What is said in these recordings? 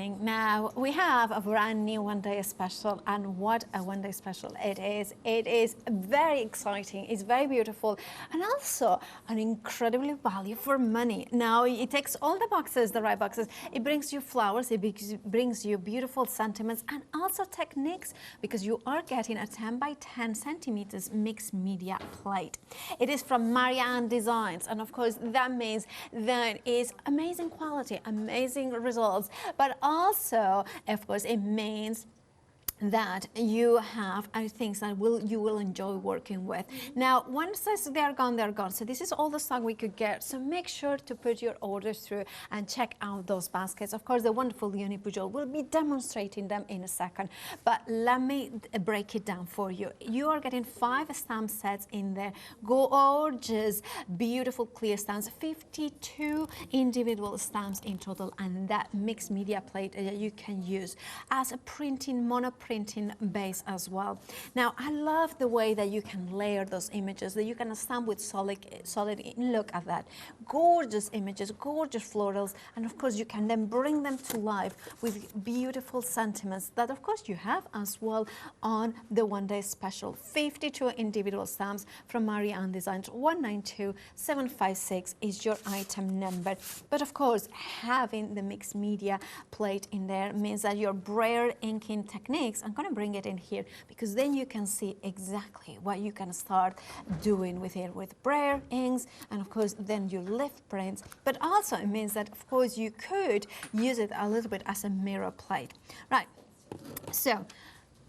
evening. Now, we have a brand new one-day special, and what a one-day special it is. It is very exciting, it's very beautiful, and also an incredibly value for money. Now, it takes all the boxes, the right boxes. It brings you flowers, it brings you beautiful sentiments, and also techniques, because you are getting a 10 by 10 centimeters mixed media plate. It is from Marianne Designs, and of course, that means that is amazing quality, amazing results, but also, of course, it means that you have things that you will enjoy working with. Now, once they're gone, they're gone. So this is all the stock we could get. So make sure to put your orders through and check out those baskets. Of course, the wonderful Leonie will be demonstrating them in a second. But let me break it down for you. You are getting 5 stamp sets in there. Gorgeous, beautiful clear stamps. 52 individual stamps in total, and that mixed media plate that you can use as a monoprinting base as well. Now, I love the way that you can layer those images, that you can stamp with solid. Look at that. Gorgeous images, gorgeous florals, and of course you can then bring them to life with beautiful sentiments that of course you have as well on the one-day special. 52 individual stamps from Marianne Designs. 192756 is your item number. But of course, having the mixed media plate in there means that your braille inking techniques, I'm going to bring it in here because then you can see exactly what you can start doing with it with braille inks, and of course then you lift prints, but also it means that of course you could use it a little bit as a mirror plate. Right, so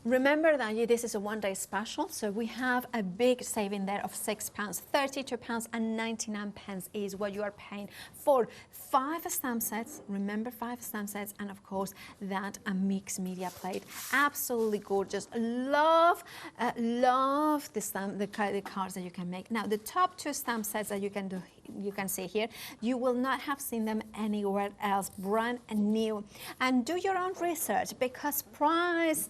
remember that this is a one-day special, so we have a big saving there of £6. £32.99 is what you are paying for 5 stamp sets. Remember, 5 stamp sets, and of course that a mixed media plate. Absolutely gorgeous. Love the cards that you can make. Now, the top 2 stamp sets that you can do, you can see here, you will not have seen them anywhere else. Brand new. And do your own research, because price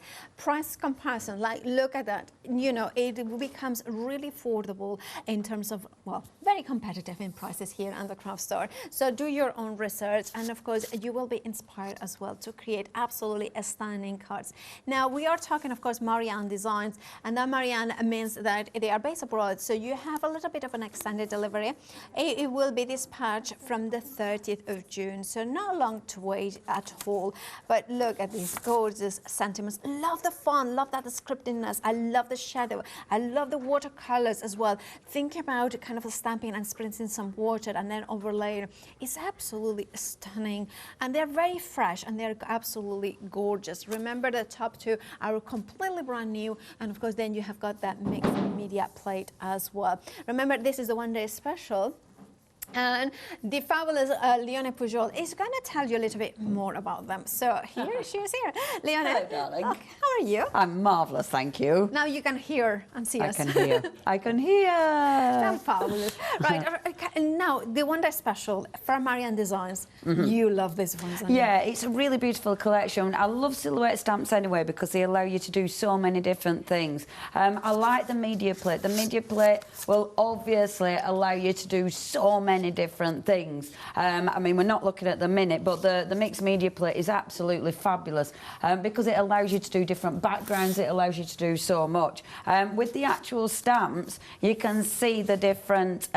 comparison, like look at that, you know, it becomes really affordable in terms of, well, very competitive in prices here at the craft store. So do your own research, and of course you will be inspired as well to create absolutely stunning cards. Now, we are talking of course Marianne Designs, and that Marianne means that they are based abroad, so you have a little bit of an extended delivery. It will be dispatched from the 30th of June, so not long to wait at all. But look at these gorgeous sentiments. Love the font, love that descriptiveness. I love the shadow. I love the watercolors as well. Think about kind of a stamping and spritzing some water and then overlay. It's absolutely stunning, and they're very fresh and they're absolutely gorgeous. Remember, the top 2 are completely brand new, and of course then you have got that mixed media plate as well. Remember, this is the one-day special. And the fabulous Leonie is going to tell you a little bit more about them. So here she is here. Leonie. Hello, darling. Oh, how are you? I'm marvellous, thank you. Now you can hear and see us. I can hear. I can hear. I'm fabulous. Right, okay, now the one-day special from Marianne Designs. You love this one, don't you? Yeah, it's a really beautiful collection. I love silhouette stamps anyway because they allow you to do so many different things. I like the media plate. The media plate will obviously allow you to do so many different things. I mean, we're not looking at the minute, but the mixed media plate is absolutely fabulous because it allows you to do different backgrounds. It allows you to do so much. With the actual stamps, you can see the different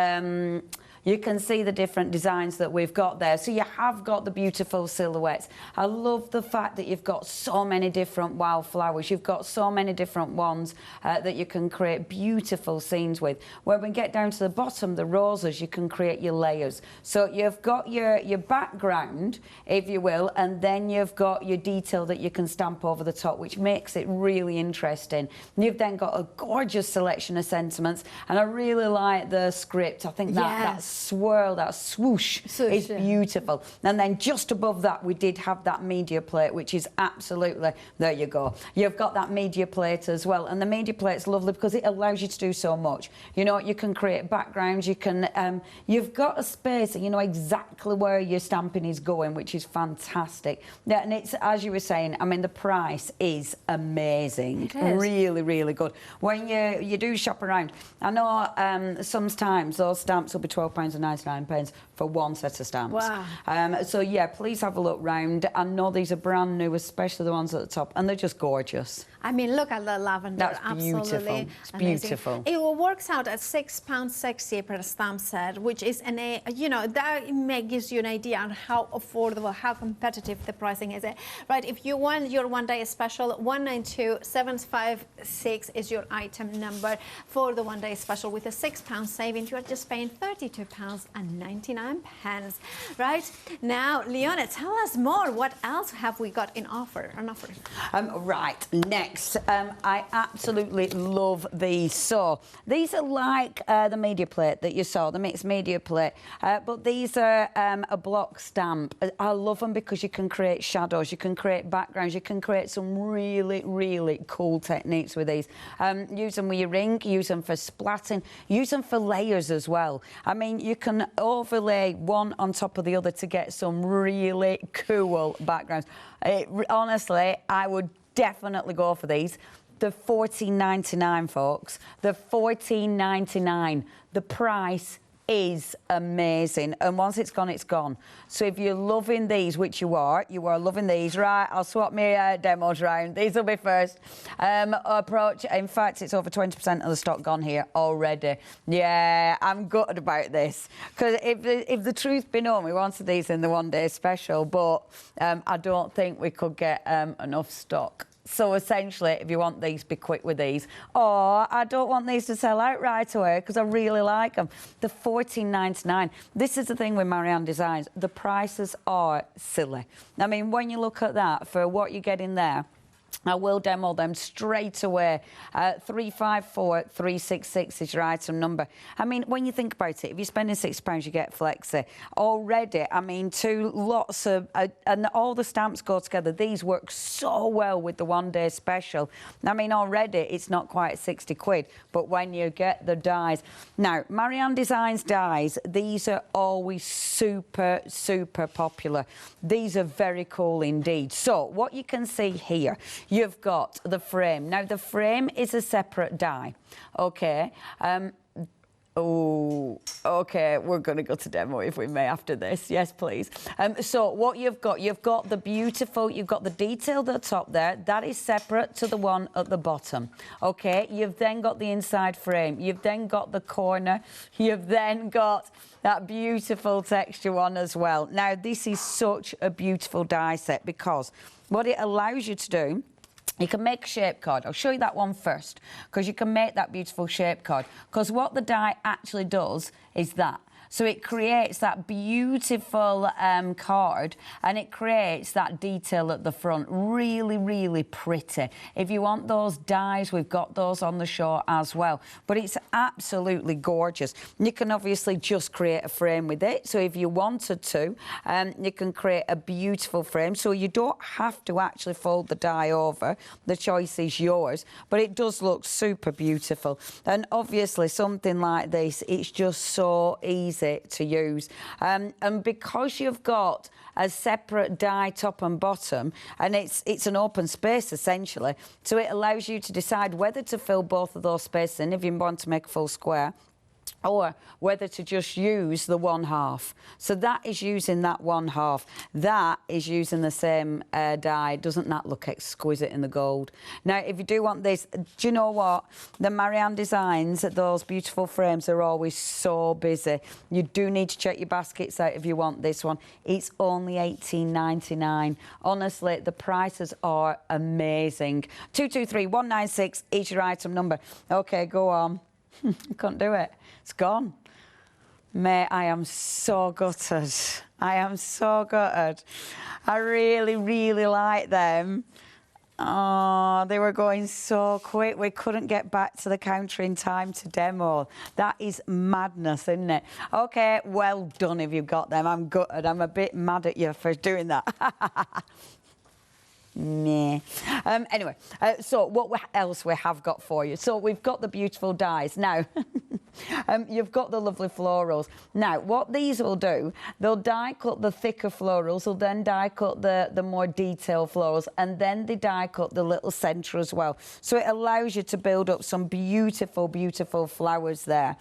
designs that we've got there. So you have got the beautiful silhouettes. I love the fact that you've got so many different wildflowers. You've got so many different ones that you can create beautiful scenes with. When we get down to the bottom, the roses, you can create your layers. So you've got your background, if you will, and then you've got your detail that you can stamp over the top, which makes it really interesting. You've then got a gorgeous selection of sentiments, and I really like the script. I think that swirl, that swoosh is beautiful. And then just above that, we did have that media plate, which is absolutely, there you go. You've got that media plate as well. And the media plate's lovely because it allows you to do so much. You know, you can create backgrounds, you can, you've got a space and you know exactly where your stamping is going, which is fantastic. Yeah, and it's, as you were saying, I mean, the price is amazing. It is. Really, really good. When you do shop around, I know sometimes those stamps will be £12 £6.99 for one set of stamps. Wow. So yeah, please have a look round. I know these are brand new, especially the ones at the top, and they're just gorgeous. I mean, look at the lavender. That's absolutely beautiful. It's amazing. beautiful. It works out at £6.60 per stamp set, which is you know, that gives you an idea on how affordable, how competitive the pricing is. Right? If you want your one-day special, 192756 is your item number for the one-day special. With a £6 saving, you are just paying £32.99. Right now, Leonie, tell us more. What else have we got in offer? Right, next, I absolutely love these. So these are like the media plate that you saw, the mixed media plate, but these are a block stamp. I love them because you can create shadows, you can create backgrounds, you can create some really, really cool techniques with these. Use them with your ring, use them for splatting, use them for layers as well. I mean, you can overlay one on top of the other to get some really cool backgrounds. Honestly, I would definitely go for these. They're $14.99, folks. They're $14.99. The price is amazing, and once it's gone, it's gone. So if you're loving these, which you are loving these, right? I'll swap my demos round. These will be first. Approach. In fact, it's over 20% of the stock gone here already. Yeah, I'm gutted about this because if the truth be known, we wanted these in the one-day special, but I don't think we could get enough stock. So essentially, if you want these, be quick with these. Or I don't want these to sell out right away because I really like them. The $14.99. This is the thing with Marianne Designs. The prices are silly. I mean, when you look at that for what you get in there, I will demo them straight away. 354366 is your item number. I mean, when you think about it, if you're spending £6, you get Flexi. Already, I mean, lots of... and all the stamps go together. These work so well with the one-day special. I mean, already, it's not quite 60 quid, but when you get the dies... Now, Marianne Designs dies, these are always super, super popular. These are very cool indeed. So, what you can see here... You've got the frame. Now, the frame is a separate die, OK? Oh, OK, we're going to go to demo if we may after this. Yes, please. So what you've got the beautiful, you've got the detail at the top there. That is separate to the one at the bottom. OK, you've then got the inside frame. You've then got the corner. You've then got that beautiful texture one as well. Now, this is such a beautiful die set because what it allows you to do, you can make a shape card. I'll show you that one first because you can make that beautiful shape card. Because what the die actually does is that. So it creates that beautiful card and it creates that detail at the front. Really, really pretty. If you want those dies, we've got those on the show as well. But it's absolutely gorgeous. You can obviously just create a frame with it. So if you wanted to, you can create a beautiful frame. So you don't have to actually fold the die over. The choice is yours. But it does look super beautiful. And obviously something like this, it's just so easy to use, and because you've got a separate die top and bottom, and it's an open space essentially, so it allows you to decide whether to fill both of those spaces in if you want to make a full square, or whether to just use the 1/2. So that is using that 1/2. That is using the same die. Doesn't that look exquisite in the gold? Now, if you do want this, do you know what? The Marianne Designs, those beautiful frames, are always so busy. You do need to check your baskets out if you want this one. It's only $18.99. Honestly, the prices are amazing. 223196 is your item number. OK, go on. I can't do it. It's gone. Mate, I am so gutted. I am so gutted. I really, really like them. Oh, they were going so quick. We couldn't get back to the counter in time to demo. That is madness, isn't it? OK, well done if you've got them. I'm gutted. I'm a bit mad at you for doing that. Nah. Anyway, so what else we have got for you? So we've got the beautiful dies. Now, you've got the lovely florals. Now, what these will do, they'll die cut the thicker florals, they'll then die cut the more detailed florals, and then they die cut the little centre as well. So it allows you to build up some beautiful, beautiful flowers there.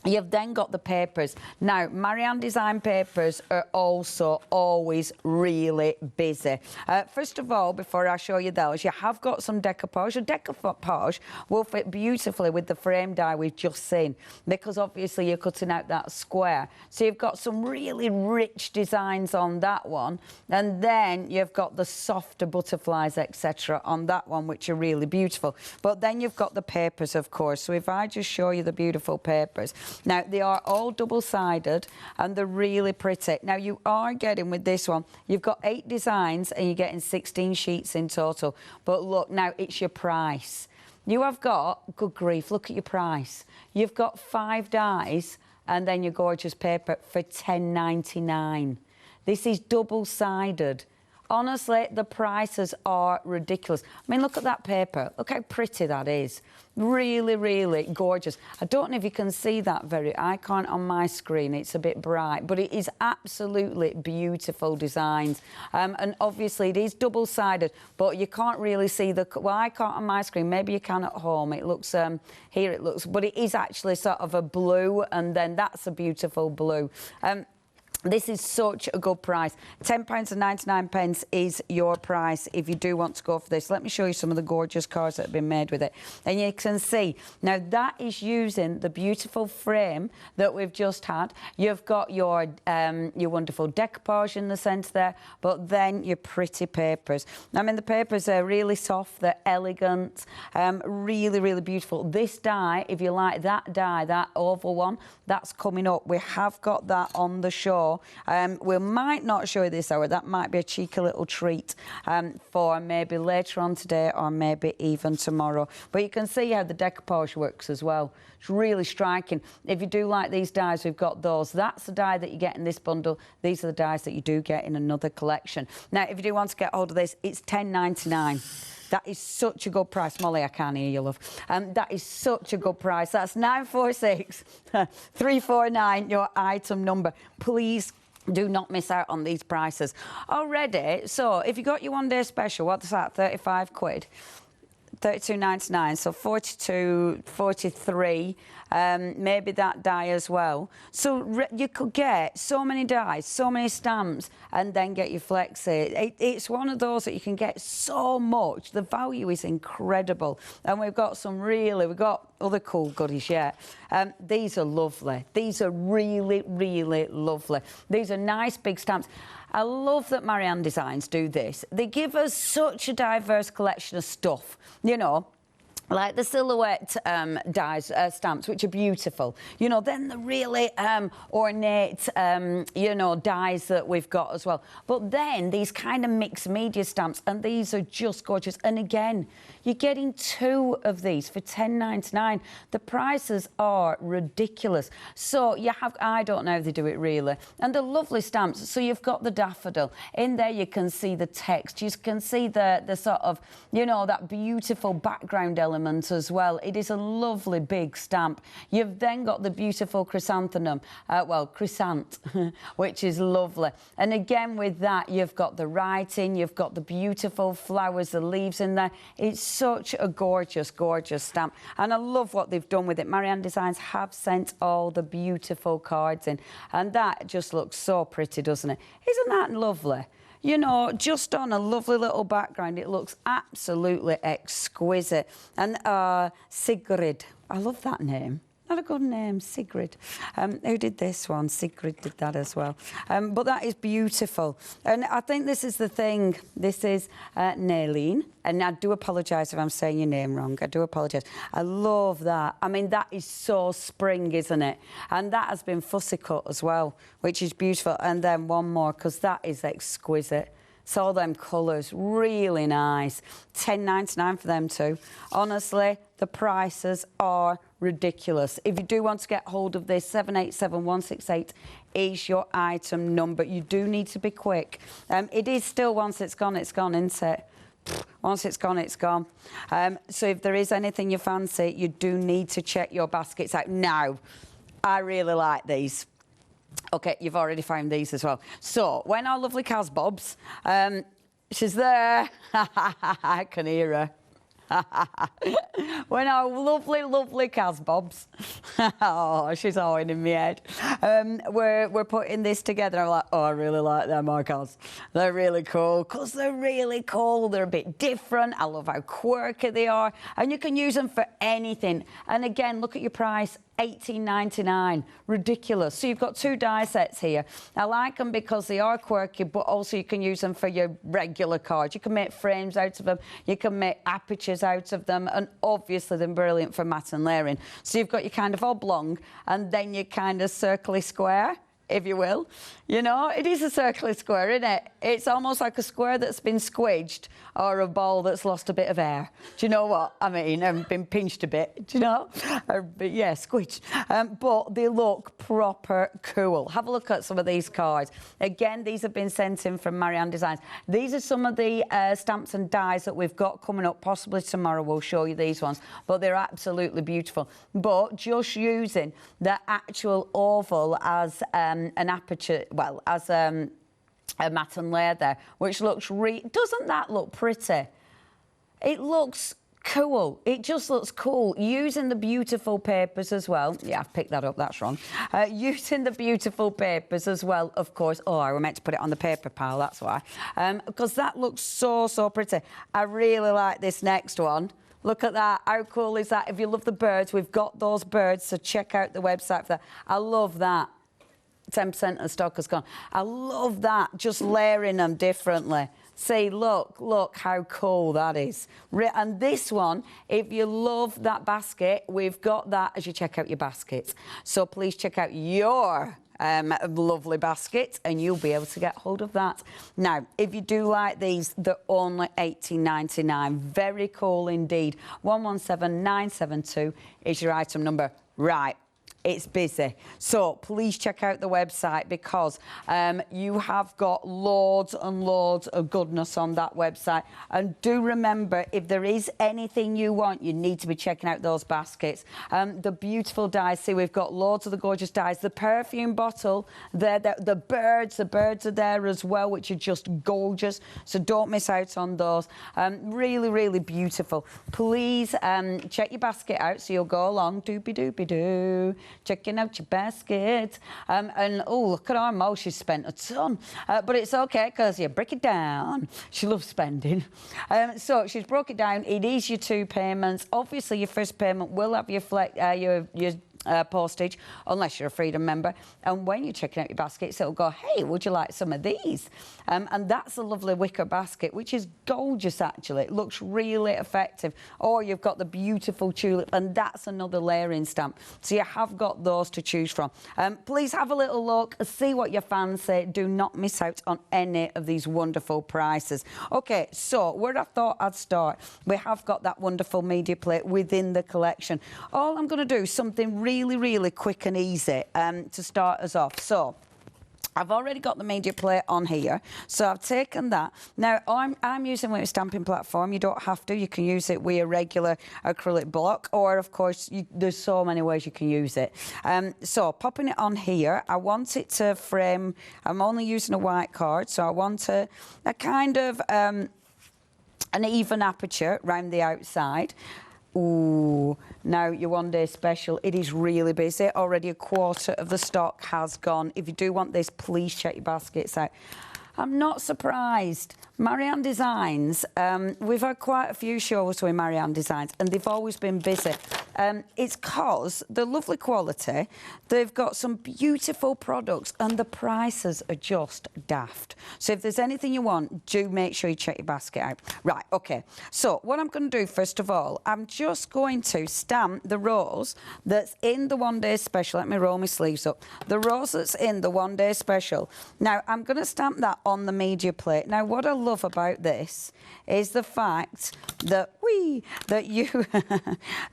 You've then got the papers. Now, Marianne Design papers are also always really busy. First of all, before I show you those, you have got some decoupage. Your decoupage will fit beautifully with the frame die we've just seen, because obviously you're cutting out that square. So you've got some really rich designs on that one, and then you've got the softer butterflies, etc. on that one, which are really beautiful. But then you've got the papers, of course. So if I just show you the beautiful papers. Now, they are all double-sided and they're really pretty. Now, you are getting with this one, you've got 8 designs and you're getting 16 sheets in total. But look, now it's your price. You have got, good grief, look at your price. You've got 5 dies and then your gorgeous paper for £10.99. This is double-sided. Honestly, the prices are ridiculous. I mean, look at that paper. Look how pretty that is. Really, really gorgeous. I don't know if you can see that I can't on my screen. It's a bit bright, but it is absolutely beautiful designs. And obviously, it is double-sided, but you can't really see the... Well, I can't on my screen. Maybe you can at home. It looks... here it looks... But it is actually sort of a blue, and then that's a beautiful blue. This is such a good price. £10.99 is your price if you do want to go for this. Let me show you some of the gorgeous cards that have been made with it. And you can see, now that is using the beautiful frame that we've just had. You've got your wonderful decoupage in the centre there, but then your pretty papers. I mean, the papers are really soft, they're elegant, really, really beautiful. This die, if you like that die, that oval one, that's coming up. We have got that on the show. We might not show you this hour. That might be a cheeky little treat for maybe later on today or maybe even tomorrow. But you can see how the decoupage works as well. It's really striking. If you do like these dies, we've got those. That's the die that you get in this bundle. These are the dies that you do get in another collection. Now, if you do want to get hold of this, it's £10.99. That is such a good price. Molly, I can't hear you, love. That is such a good price. That's 946 349, your item number. Please do not miss out on these prices. Already, so if you got your one-day special, what's that, 35 quid? 32.99, so 42, 43, maybe that die as well. So you could get so many dies, so many stamps, and then get your flexi. It's one of those that you can get so much. The value is incredible. And we've got we've got other cool goodies yet. These are lovely. These are really, really lovely. These are nice big stamps. I love that Marianne Designs do this. They give us such a diverse collection of stuff, you know, like the silhouette dies, stamps, which are beautiful. You know, then the really ornate, you know, dies that we've got as well. But then these kind of mixed media stamps, and these are just gorgeous. And again, you're getting 2 of these for £10.99. The prices are ridiculous. So you have, I don't know if they do it really. And the lovely stamps. So you've got the daffodil. In there you can see the text. You can see the sort of, you know, that beautiful background element as well. It is a lovely big stamp. You've then got the beautiful chrysanthemum, chrysant, which is lovely. And again with that, you've got the writing, you've got the beautiful flowers, the leaves in there. It's such a gorgeous, gorgeous stamp. And I love what they've done with it. Marianne Designs have sent all the beautiful cards in. And that just looks so pretty, doesn't it? Isn't that lovely? You know, just on a lovely little background, it looks absolutely exquisite. And Sigrid, I love that name. Not a good name, Sigrid. Who did this one? Sigrid did that as well. But that is beautiful. And I think this is the thing. This is Leonie. And I do apologise if I'm saying your name wrong. I do apologise. I love that. I mean, that is so spring, isn't it? And that has been fussy cut as well, which is beautiful. And then one more, because that is exquisite. It's all them colours, really nice. £10.99 for them too. Honestly, the prices are ridiculous. If you do want to get hold of this, 787168 is your item number. You do need to be quick. It is still, once it's gone, isn't it? Once it's gone, it's gone. So if there is anything you fancy, you do need to check your baskets out. Now, I really like these. OK, you've already found these as well. So, when our lovely Casbobs, she's there. I can hear her. When our lovely, lovely Casbobs, oh, she's all in my head, we're putting this together. I'm like, oh, I really like them, my Cas. They're really cool, because they're really cool. They're a bit different. I love how quirky they are, and you can use them for anything. And again, look at your price. $18.99, ridiculous. So you've got 2 die sets here. I like them because they are quirky, but also you can use them for your regular cards. You can make frames out of them, you can make apertures out of them, and obviously they're brilliant for matte and layering. So you've got your kind of oblong and then your kind of circly square, if you will. You know, it is a circular square, isn't it? It's almost like a square that's been squidged or a ball that's lost a bit of air. Do you know what I mean? And been pinched a bit, do you know? But yeah, squidged. But they look proper cool. Have a look at some of these cards. Again, these have been sent in from Marianne Designs. These are some of the stamps and dies that we've got coming up. Possibly tomorrow we'll show you these ones. But they're absolutely beautiful. But just using the actual oval as an aperture, well, as a matte and layer there, which looks doesn't that look pretty? It looks cool. It just looks cool. Using the beautiful papers as well. Yeah, I've picked that up. That's wrong. Using the beautiful papers as well, of course. Oh, I meant to put it on the paper pile. That's why. Because that looks so, so pretty. I really like this next one. Look at that. How cool is that? If you love the birds, we've got those birds, so check out the website for that. I love that. 10% of the stock has gone. I love that, just layering them differently. See, look how cool that is. And this one, if you love that basket, we've got that as you check out your baskets. So please check out your lovely basket and you'll be able to get hold of that. Now, if you do like these, they're only $18.99. Very cool indeed. 117972 is your item number. Right. It's busy, so please check out the website because you have got loads and loads of goodness on that website. And do remember, if there is anything you want, you need to be checking out those baskets. The beautiful dies. See, we've got loads of the gorgeous dies. The perfume bottle, the birds are there as well, which are just gorgeous. So don't miss out on those. Really, really beautiful. Please check your basket out so you'll go along. Doopy-doopy-doo. Checking out your basket. And, oh, look at her Mo. She's spent a ton. But it's OK, because you break it down. She loves spending. So she's broke it down. It is your 2 payments. Obviously, your first payment will have your postage, unless you're a Freedom member. And when you're checking out your baskets, it'll go, hey, would you like some of these? And that's a lovely wicker basket, which is gorgeous, actually. It looks really effective. Or you've got the beautiful tulip, and that's another layering stamp. So you have got those to choose from. Please have a little look, see what your fans say. Do not miss out on any of these wonderful prices. OK, so where I thought I'd start, we have got that wonderful media plate within the collection. All I'm going to do is something really, really quick and easy to start us off. So I've already got the media plate on here, so I've taken that. Now, I'm using with a stamping platform. You don't have to. You can use it with a regular acrylic block, or, of course, there's so many ways you can use it. So popping it on here, I want it to frame. I'm only using a white card, so I want a kind of an even aperture around the outside. Ooh, now your 1 day special, it is really busy. Already a quarter of the stock has gone. If you do want this, please check your baskets out. I'm not surprised. Marianne Designs, we've had quite a few shows with Marianne Designs and they've always been busy. It's because the lovely quality, they've got some beautiful products and the prices are just daft. So if there's anything you want, do make sure you check your basket out. Right, OK. So what I'm going to do, first of all, I'm just going to stamp the rose that's in the 1 day special. Let me roll my sleeves up. The rose that's in the 1 day special. Now, I'm going to stamp that on the media plate. Now, what I love about this is the fact that you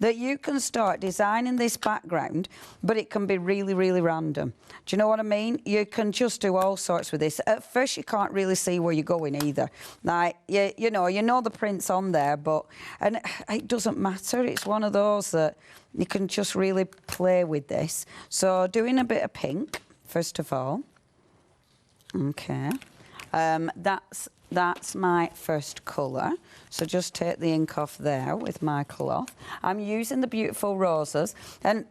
that you can start designing this background, but it can be really, really random. Do you know what I mean? You can just do all sorts with this. At first, you can't really see where you're going either. Like, you know the print's on there, but and it doesn't matter. It's one of those that you can just really play with this. So doing a bit of pink, first of all. Okay. That's that's my first colour. So just take the ink off there with my cloth. I'm using the beautiful roses, and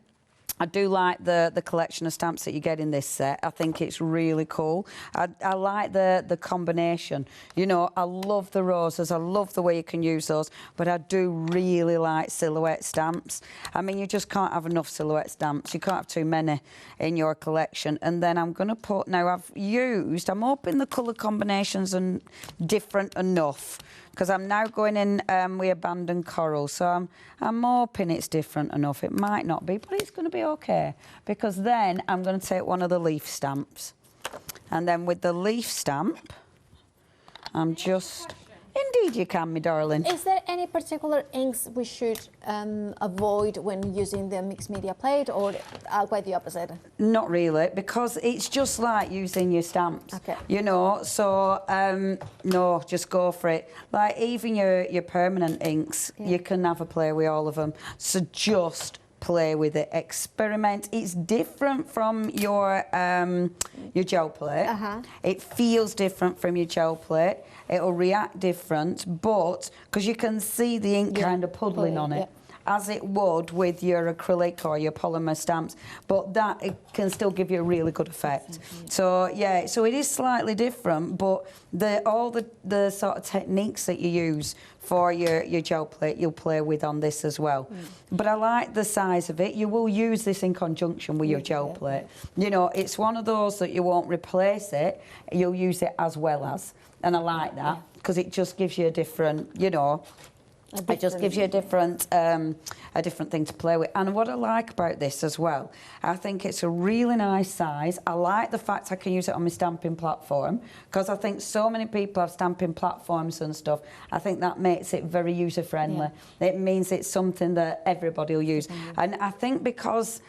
I do like the collection of stamps that you get in this set. I think it's really cool. I like the combination. You know, I love the roses. I love the way you can use those, but I do really like silhouette stamps. I mean, you just can't have enough silhouette stamps. You can't have too many in your collection. And then I'm going to put, now I'm hoping the colour combinations are different enough, because I'm now going in with abandoned coral, so I'm hoping it's different enough. It might not be, but it's going to be okay, because then I'm going to take one of the leaf stamps, and then with the leaf stamp, I'm just... Indeed you can, me darling. Is there any particular inks we should avoid when using the mixed media plate, or quite the opposite? Not really, because it's just like using your stamps. Okay. You know, so no, just go for it. Like even your permanent inks, you can have a play with all of them. So just play with it, experiment. It's different from your gel plate. It feels different from your gel plate. It'll react different, but because you can see the ink kind of puddling on it, as it would with your acrylic or your polymer stamps, but that it can still give you a really good effect. So yeah, so it is slightly different, but all the sort of techniques that you use for your gel plate, you'll play with on this as well. But I like the size of it. You will use this in conjunction with your gel plate. You know, it's one of those that you won't replace it, you'll use it as well as. And I like that, because it just gives you a different, you know, it just gives you a different thing to play with. And what I like about this as well, I think it's a really nice size. I like the fact I can use it on my stamping platform, because I think so many people have stamping platforms and stuff. I think that makes it very user-friendly. It means it's something that everybody will use. And I think because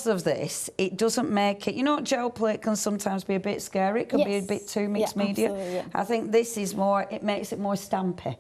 of this, it doesn't make it... You know, gel plate can sometimes be a bit scary. It can be a bit too mixed media. I think this is more... It makes it more stampy,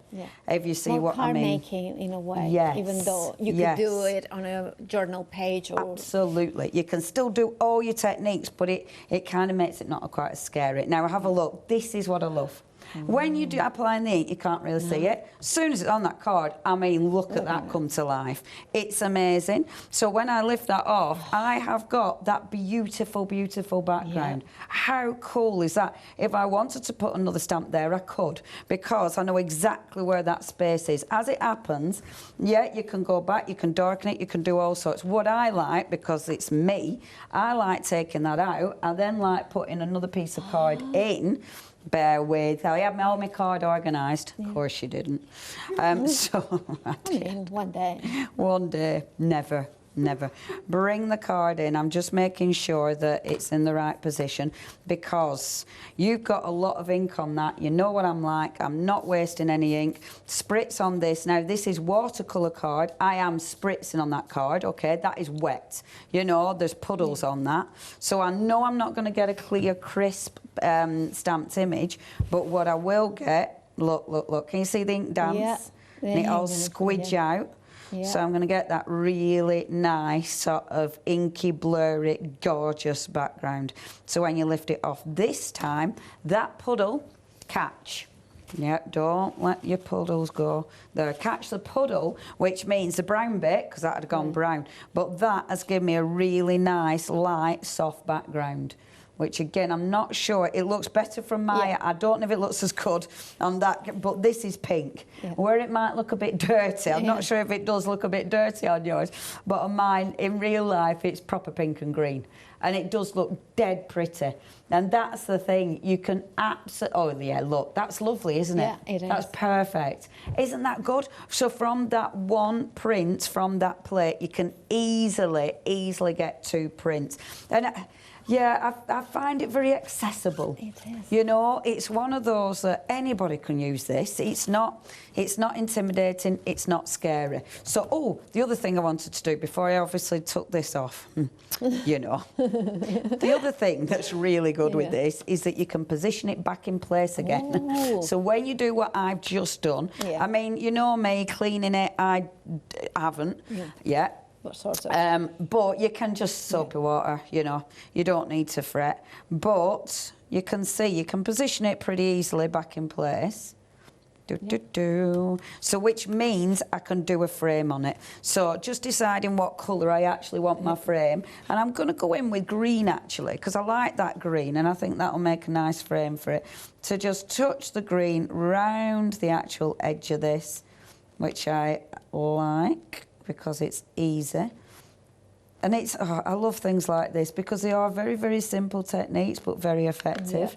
if you see what I mean. More car-making, in a way, even though you could do it on a journal page. Or... Absolutely. You can still do all your techniques, but it kind of makes it not quite as scary. Now, have a look. This is what I love. When you do applying the ink, you can't really see it. As soon as it's on that card, I mean, look at that come to life. It's amazing. So when I lift that off, I have got that beautiful, beautiful background. How cool is that? If I wanted to put another stamp there, I could, because I know exactly where that space is. As it happens, you can go back, you can darken it, you can do all sorts. What I like, because it's me, I like taking that out. I then like putting another piece of card in. Bear with. I had all my card organised. Of course you didn't. So I mean, one day. One day. Never. Never. Bring the card in. I'm just making sure that it's in the right position, because you've got a lot of ink on that. You know what I'm like. I'm not wasting any ink. Spritz on this. Now, this is watercolour card. I am spritzing on that card, OK? That is wet. You know, there's puddles on that. So I know I'm not going to get a clear, crisp stamped image, but what I will get... Look, look, look. Can you see the ink dance? And it all squidge out. So I'm going to get that really nice sort of inky, blurry, gorgeous background. So when you lift it off this time, that puddle, catch. Don't let your puddles go there. Catch the puddle, which means the brown bit, because that had gone brown. But that has given me a really nice, light, soft background, which again, I'm not sure. It looks better from Maya. I don't know if it looks as good on that, but this is pink. Where it might look a bit dirty, I'm not sure if it does look a bit dirty on yours, but on mine, in real life, it's proper pink and green. And it does look dead pretty. And that's the thing, you can absolutely... Oh, yeah, look, that's lovely, isn't it? Yeah, it is. That's perfect. Isn't that good? So from that one print, from that plate, you can easily get 2 prints. And... yeah, I find it very accessible. It is. You know, it's one of those that anybody can use this. It's not intimidating, it's not scary. So, the other thing I wanted to do before I obviously took this off, you know, the other thing that's really good with this is that you can position it back in place again. Ooh. So when you do what I've just done, I mean, you know me, cleaning it, I haven't yet. What sort of? But you can just soapy water, you know. You don't need to fret. But you can see, you can position it pretty easily back in place. So which means I can do a frame on it. So just deciding what colour I actually want my frame. And I'm going to go in with green actually, because I like that green and I think that'll make a nice frame for it. To just touch the green round the actual edge of this, which I like because it's easy. And it's, oh, I love things like this because they are very, very simple techniques but very effective.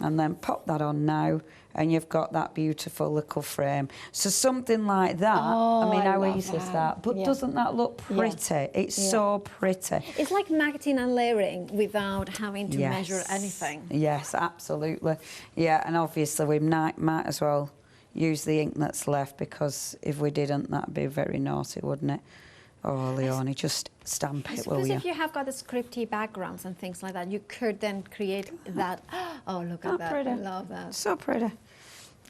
And then pop that on now. And you've got that beautiful little frame. So something like that, I mean, how easy is that? But doesn't that look pretty? It's so pretty. It's like magnetine and layering without having to measure anything. Yes, absolutely. Yeah, and obviously we might as well use the ink that's left because if we didn't, that'd be very naughty, wouldn't it? Oh, Leonie, just stamp it, will you? Because if you have got the scripty backgrounds and things like that, you could then create that. Oh, look at that. Pretty. I love that. So pretty.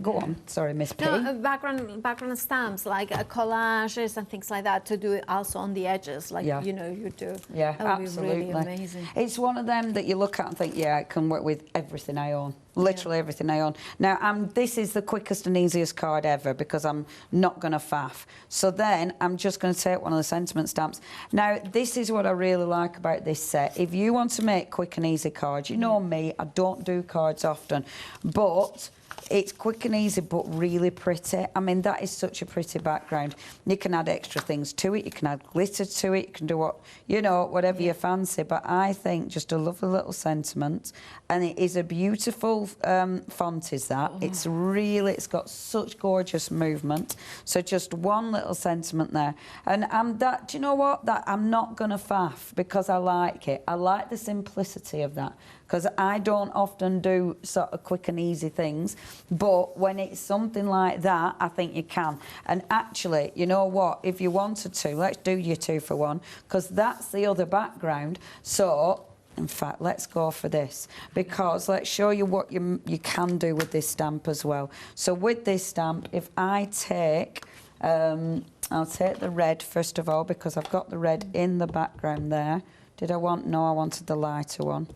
Go on. Sorry, Miss P. No, background stamps, like collages and things like that, to do it also on the edges, like, you know, you do. Yeah, that would absolutely. be really amazing. It's one of them that you look at and think, yeah, it can work with everything I own. Literally everything I own. Now, this is the quickest and easiest card ever because I'm not going to faff. So then I'm just going to take one of the sentiment stamps. Now, this is what I really like about this set. If you want to make quick and easy cards, you know me, I don't do cards often, but it's quick and easy, but really pretty. I mean, that is such a pretty background. You can add extra things to it. You can add glitter to it. You can do what, you know, whatever you fancy. But I think just a lovely little sentiment. And it is a beautiful font, is that. It's really, it's got such gorgeous movement. So just one little sentiment there. And that, do you know what? That I'm not going to faff because I like it. I like the simplicity of that. Because I don't often do sort of quick and easy things, but when it's something like that, I think you can. And actually, you know what, if you wanted to, let's do your 2 for 1, because that's the other background. So, in fact, let's go for this, because let's show you what you can do with this stamp as well. So with this stamp, if I take, I'll take the red first of all, because I've got the red in the background there. Did I want, no, I wanted the lighter one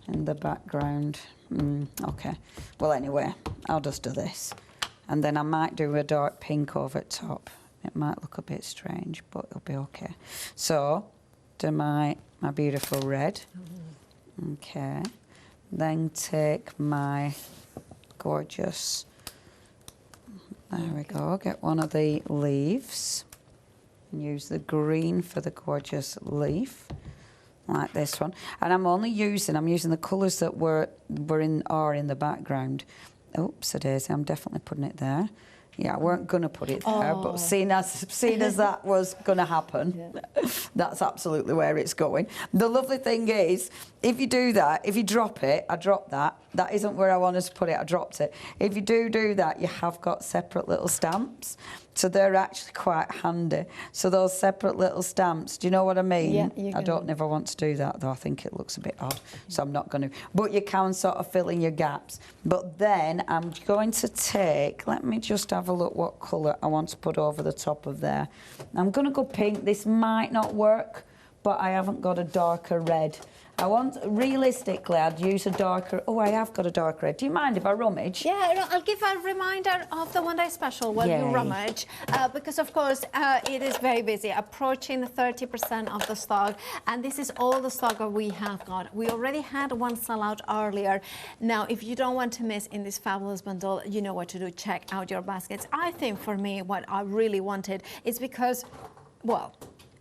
in the background. Okay, well anyway, I'll just do this, and then I might do a dark pink over top. It might look a bit strange, but it'll be okay. So do my beautiful red. Okay, then take my gorgeous, there we go, get one of the leaves and use the green for the gorgeous leaf, like this one. And I'm using the colours that are in the background. Oops, it is. I'm definitely putting it there. Yeah, I weren't going to put it there, but seeing as that was going to happen, that's absolutely where it's going. The lovely thing is, if you do that, if you drop it, I dropped that. That isn't where I wanted to put it, I dropped it. If you do that, you have got separate little stamps. So they're actually quite handy. So those separate little stamps, do you know what I mean? Yeah, I don't ever want to do that, though. I think it looks a bit odd, so I'm not going to. But you can sort of fill in your gaps. But then I'm going to take, let me just have a look what colour I want to put over the top of there. I'm going to go pink. This might not work, but I haven't got a darker red. Realistically, I'd use a darker, I have got a dark red. Do you mind if I rummage? Yeah, I'll give a reminder of the one-day special while you rummage, because of course it is very busy, approaching 30% of the stock, and this is all the stock that we have got. We already had one sell out earlier. Now, if you don't want to miss in this fabulous bundle, you know what to do, check out your baskets. I think for me, what I really wanted is because, well,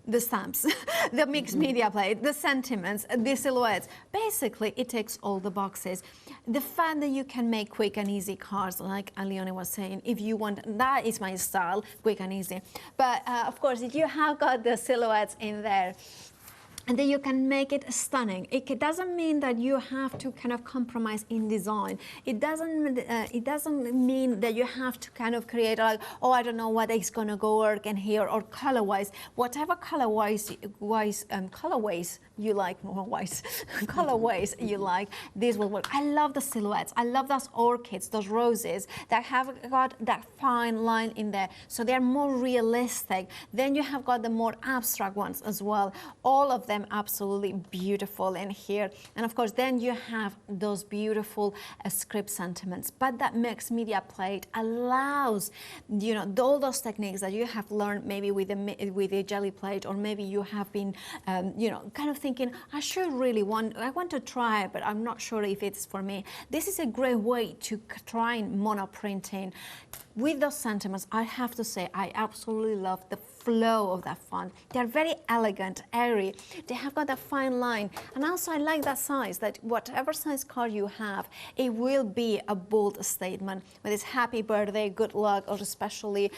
the stamps, the mixed media plate, the sentiments, the silhouettes. Basically, it ticks all the boxes. The fact that you can make quick and easy cards, like Leonie was saying, if you want, that is my style, quick and easy. But of course, if you have got the silhouettes in there, and then you can make it stunning. It doesn't mean that you have to kind of compromise in design. It doesn't mean that you have to kind of create like, oh, I don't know what is gonna go work in here, or color-wise, whatever colorways you like, colorways you like, this will work. I love the silhouettes. I love those orchids, those roses that have got that fine line in there, so they're more realistic. Then you have got the more abstract ones as well. All of them absolutely beautiful in here. And of course, then you have those beautiful script sentiments. But that mixed media plate allows, you know, all those techniques that you have learned maybe with the jelly plate, or maybe you have been, you know, kind of thinking, I want to try it, but I'm not sure if it's for me. This is a great way to try monoprinting. With those sentiments, I have to say, I absolutely love the flow of that font. They're very elegant, airy. They have got that fine line. And also I like that size, that whatever size card you have, it will be a bold statement. Whether it's happy birthday, good luck, or especially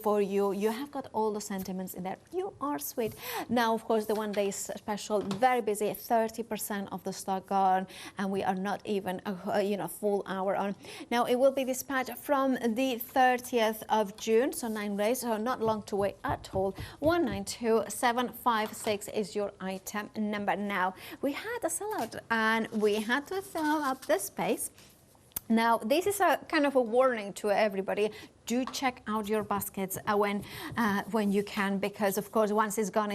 for you, you have got all the sentiments in there. You are sweet. Now, of course, the one day special, very busy, 30% of the stock gone, and we are not even a full hour on. Now, it will be dispatched from the 30th of June, so 9 days, so not long to wait at all. 192756 is your item number. Now, we had a sellout and we had to fill up the space. Now, this is a kind of a warning to everybody. Do check out your baskets when you can, because of course once it's gone,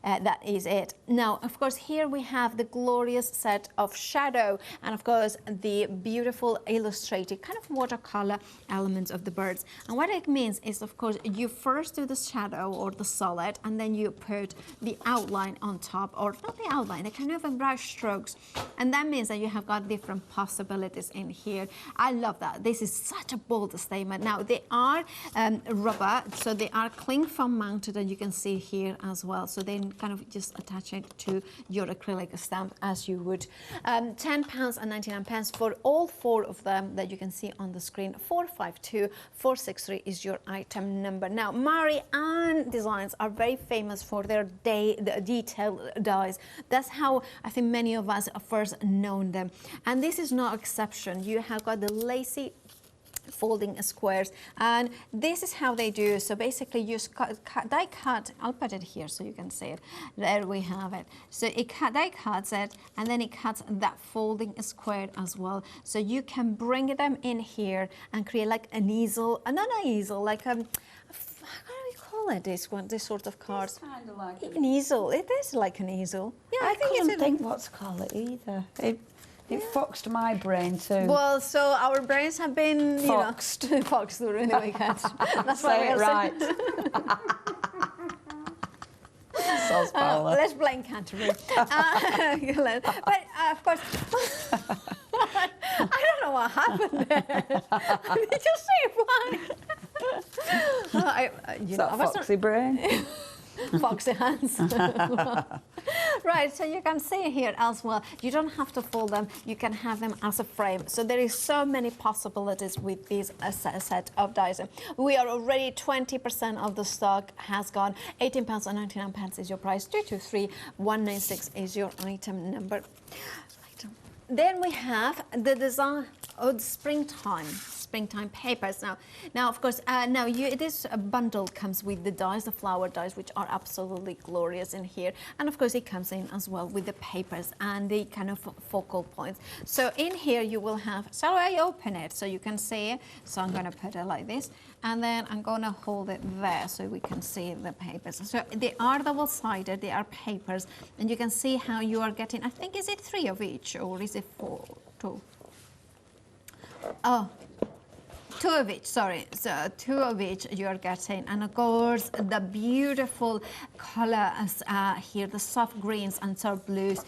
that is it. Now, of course, here we have the glorious set of shadow, and of course the beautiful illustrated kind of watercolor elements of the birds. And what it means is, of course, you first do the shadow or the solid, and then you put the outline on top, or not the outline, the kind of brush strokes, and that means that you have got different possibilities in here. I love that. This is such a bold statement. Now, they are rubber, so they are cling foam mounted, and you can see here as well. So then kind of just attach it to your acrylic stamp as you would. £10.99 for all 4 of them that you can see on the screen. 452463 is your item number. Now, Marianne Designs are very famous for their detailed dies. That's how I think many of us first known them, and this is no exception. You have got the Lacy folding squares, and this is how they do. So basically you die cut, I'll put it here so you can see it. There we have it. So it die cuts it, and then it cuts that folding square as well. So you can bring them in here and create like an easel, not an easel, like how do we call it, this sort of card? It's kind of like an easel. It is like an easel. Yeah, I couldn't think what to call it either. It foxed my brain too. Well, so our brains have been foxed. Foxed during the weekend. That's Say it right. Let's blame Canterbury. But of course, I don't know what happened there. Did you see it? Foxy brain. Foxy hands. Right, so you can see here as well, you don't have to fold them, you can have them as a frame. So there is so many possibilities with this set of dies. We are already 20% of the stock has gone. £18.99 is your price. 223196 is your item number. Then we have the design of springtime papers. Now of course, this bundle comes with the dies, the flower dies, which are absolutely glorious in here, and of course it comes in as well with the papers and the kind of focal points. So in here you will have, shall I open it so you can see it? So I'm going to put it like this, and then I'm going to hold it there so we can see the papers. So they are double-sided, they are papers, and you can see how you are getting, I think, is it 3 of each, or is it 4? 2. Oh, 2 of each, sorry. So 2 of each you're getting, and of course the beautiful colors here, the soft greens and soft blues,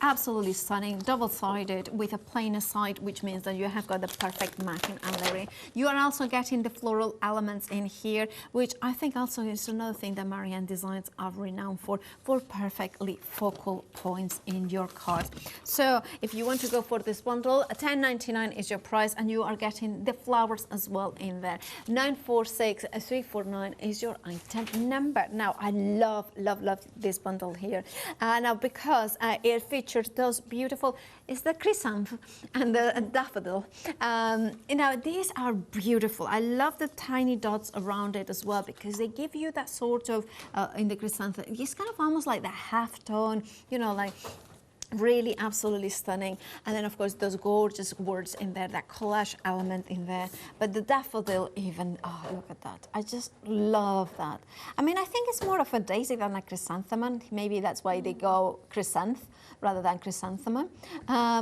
absolutely stunning, double-sided with a plainer side, which means that you have got the perfect matching and layering. You are also getting the floral elements in here, which I think also is another thing that Marianne Designs are renowned for perfectly focal points in your cards. So if you want to go for this bundle, $10.99 is your price, and you are getting the flowers as well in there. 946349 is your item number. Now, I love this bundle here. Now, because it features those beautiful, it's the chrysanthemum and the daffodil. These are beautiful. I love the tiny dots around it as well, because they give you that sort of, in the chrysanthemum, it's kind of almost like the half tone, like really absolutely stunning. And then of course those gorgeous words in there, that collage element in there. But the daffodil even, oh, look at that. I just love that. I mean, I think it's more of a daisy than a chrysanthemum. Maybe that's why they go chrysanth rather than chrysanthemum.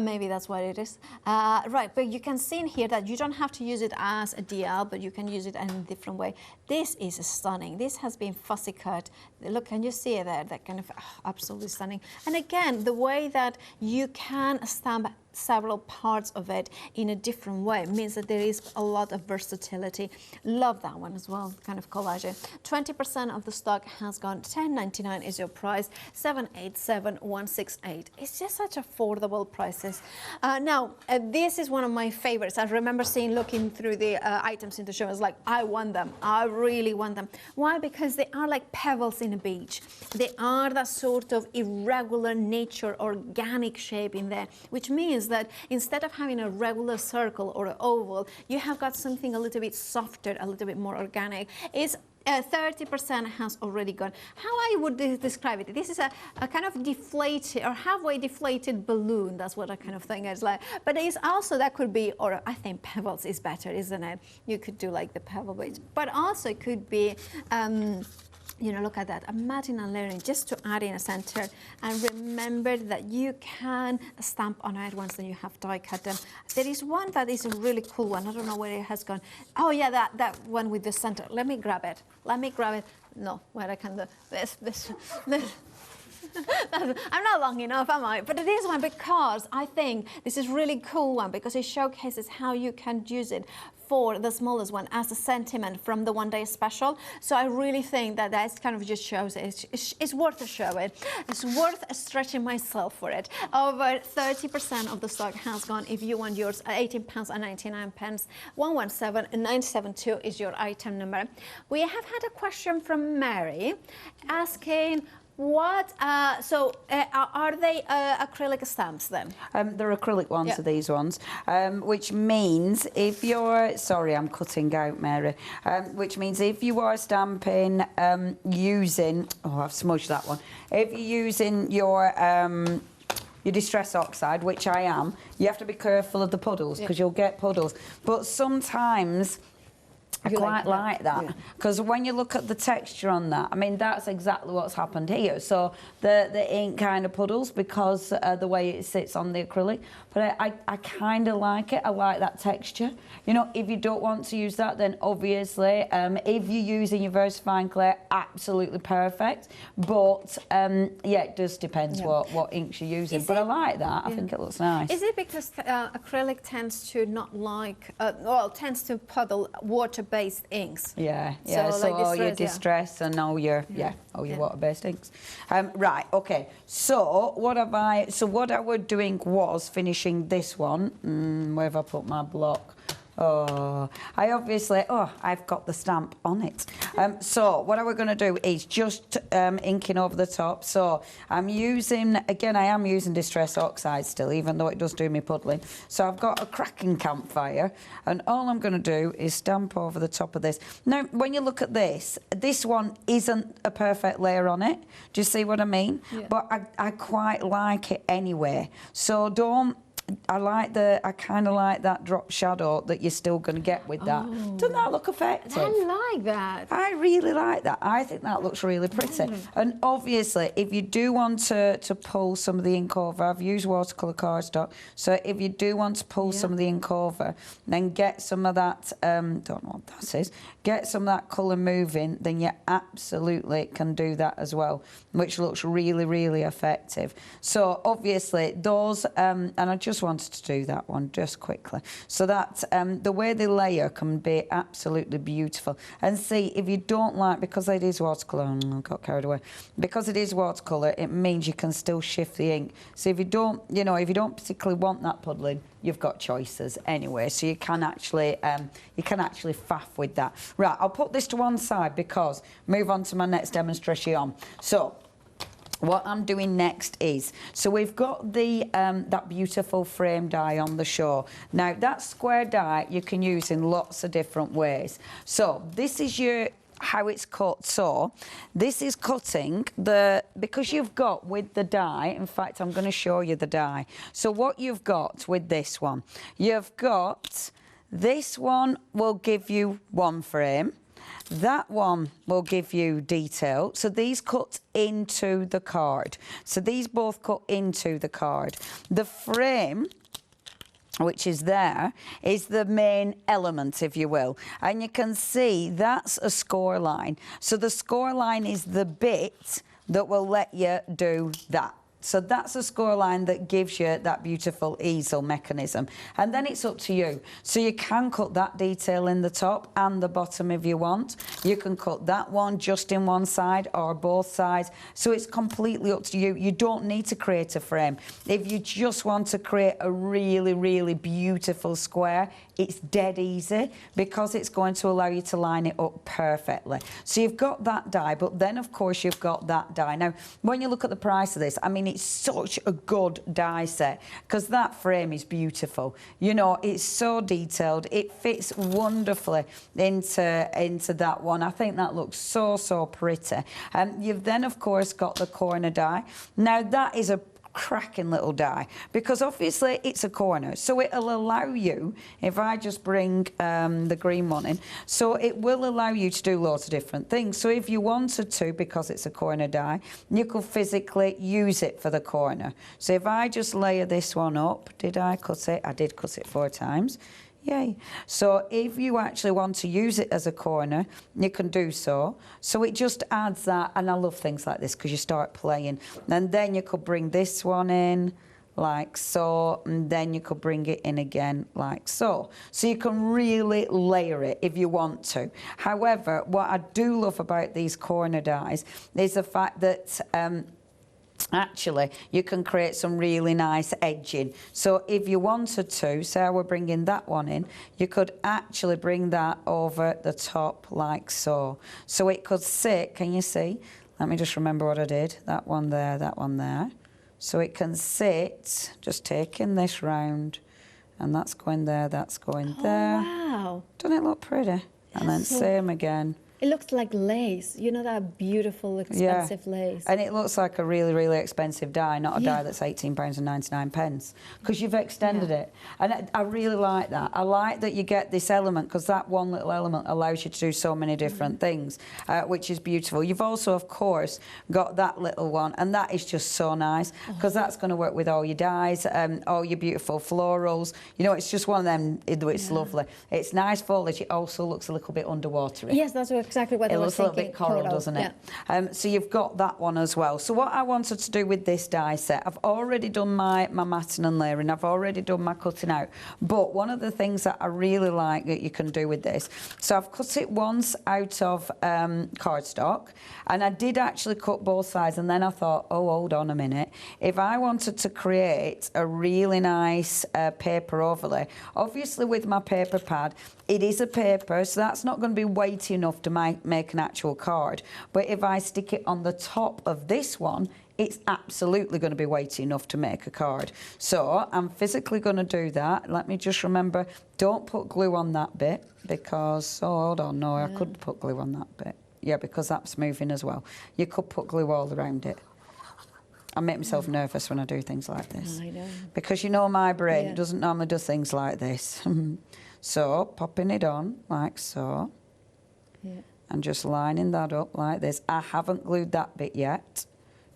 Maybe that's what it is. Right, but you can see in here that you don't have to use it as a DL, but you can use it in a different way. This is stunning. This has been fussy cut. Look, can you see it there? That kind of absolutely stunning. And again, the way that you can stamp several parts of it in a different way means that there is a lot of versatility. Love that one as well, kind of collage. 20% of the stock has gone. $10.99 is your price. 787,168. It's just such affordable prices. Now, this is one of my favorites. I remember looking through the items in the show. I was like, I want them. I really want them. Why? Because they are like pebbles in a beach. They are that sort of irregular nature, organic shape in there, which means that instead of having a regular circle or an oval, you have got something a little bit softer, a little bit more organic. It's 30% has already gone. How I would describe it, this is a kind of deflated or halfway deflated balloon. That's what I kind of think it's like. But it's also, that could be, or I think pebbles is better, isn't it? You could do like the pebble beach, but also it could be look at that, a matting and layering just to add in a center. And remember that you can stamp on it once you have die cut them. There is one that is a really cool one. I don't know where it has gone. Oh yeah, that one with the center. Let me grab it. No, where I can do this. I'm not long enough, am I? But it is one because I think this is really cool one because it showcases how you can use it for the smallest one as a sentiment from the one day special. So I really think that kind of just shows it. It's worth a show it. It's worth stretching myself for it. Over 30% of the stock has gone. If you want yours, £18.99. 117,972 is your item number. We have had a question from Mary asking, are they acrylic stamps then? They're acrylic ones, Yep. are these ones, which means if you're, sorry, I'm cutting out, Mary, which means if you are stamping using, oh, I've smudged that one, if you're using your Distress Oxide, which I am, you have to be careful of the puddles because you'll get puddles. But sometimes I quite like that because when you look at the texture on that, I mean, that's exactly what's happened here. So the ink kind of puddles because the way it sits on the acrylic, but I kind of like it. I like that texture. If you don't want to use that, then obviously if you're using your very fine clay, absolutely perfect. But yeah, it does depend what inks you're using. But I like that. I think it looks nice. Is it because acrylic tends to not like, tends to puddle water-based inks? Yeah. So, So like all your Distress and all your water-based inks. Right. Okay. So what I was doing was finishing this one. Where have I put my block? Oh, I've got the stamp on it. So what I was going to do is just inking over the top. So I am using Distress Oxide still, even though it does do me puddling. So I've got a cracking campfire, and all I'm going to do is stamp over the top of this. Now, when you look at this one isn't a perfect layer on it. Do you see what I mean? Yeah. But I quite like it anyway. So I kind of like that drop shadow that you're still going to get with that. Doesn't that look effective? I like that. I really like that. I think that looks really pretty. And obviously, if you do want to pull some of the ink over, I've used watercolor cardstock, so if you do want to pull some of the ink over, then get some of that, don't know what that is, get some of that colour moving, then you absolutely can do that as well, which looks really, really effective. So obviously, those, and I just just wanted to do that one just quickly. So that the way they layer can be absolutely beautiful. And see, if you don't like, because it is watercolour, I got carried away, because it is watercolour, it means you can still shift the ink. So if you don't, you know, if you don't particularly want that puddling, you've got choices anyway, so you can actually faff with that. Right, I'll put this to one side because move on to my next demonstration. So what I'm doing next is, so we've got the that beautiful frame die on the show. Now that square die you can use in lots of different ways. So this is your how it's cut. So this is cutting the, because you've got with the die, in fact I'm going to show you the die. So what you've got with this one, you've got this one will give you one frame, that one will give you detail. So these cut into the card, so these both cut into the card. The frame, which is there, is the main element, if you will. And you can see that's a score line. So the score line is the bit that will let you do that. So that's a score line that gives you that beautiful easel mechanism. And then it's up to you. So you can cut that detail in the top and the bottom if you want. You can cut that one just in one side or both sides. So it's completely up to you. You don't need to create a frame. If you just want to create a really, really beautiful square, it's dead easy because it's going to allow you to line it up perfectly. So you've got that die, but then of course you've got that die. Now, when you look at the price of this, I mean, it's such a good die set because that frame is beautiful. You know, it's so detailed. It fits wonderfully into that one. I think that looks so pretty. You've then of course got the corner die. Now that is a cracking little die because obviously it's a corner, so it'll allow you, if I just bring the green one in, so it will allow you to do lots of different things. So if you wanted to, because it's a corner die, you could physically use it for the corner. So if I just layer this one up, did I cut it? I did cut it 4 times. Yay. So if you actually want to use it as a corner, you can do so. So it just adds that, and I love things like this because you start playing. And then you could bring this one in like so, and then you could bring it in again like so. So you can really layer it if you want to. However, what I do love about these corner dies is the fact that actually you can create some really nice edging. So if you wanted to, say we're bringing that one in, you could actually bring that over the top like so. So it could sit, can you see? Let me just remember what I did. That one there, that one there. So it can sit, just taking this round, and that's going there, that's going there. Wow. Doesn't it look pretty? And then same again. It looks like lace, you know, that beautiful, expensive lace. And it looks like a really, really expensive die, not a die that's £18.99, because you've extended it. And I really like that. I like that you get this element, because that one little element allows you to do so many different things, which is beautiful. You've also, of course, got that little one, and that is just so nice, because that's going to work with all your dies, all your beautiful florals. You know, it's just one of them, it's lovely. It's nice foliage. It also looks a little bit underwatery. Yes, that's exactly what I was thinking. It looks a little bit coral, doesn't it? So you've got that one as well. So what I wanted to do with this die set, I've already done my matting and layering, I've already done my cutting out, but one of the things that I really like that you can do with this, so I've cut it once out of cardstock, and I did actually cut both sides, and then I thought, oh, hold on a minute, if I wanted to create a really nice paper overlay, obviously with my paper pad, it is a paper, so that's not going to be weighty enough to make an actual card. But if I stick it on the top of this one, it's absolutely going to be weighty enough to make a card. So I'm physically going to do that. Let me just remember, don't put glue on that bit, because, oh, hold on, no, I could put glue on that bit. Yeah, because that's moving as well. You could put glue all around it. I make myself nervous when I do things like this. I know. Because you know my brain doesn't normally do things like this. So, popping it on like so. Yeah. And just lining that up like this. I haven't glued that bit yet,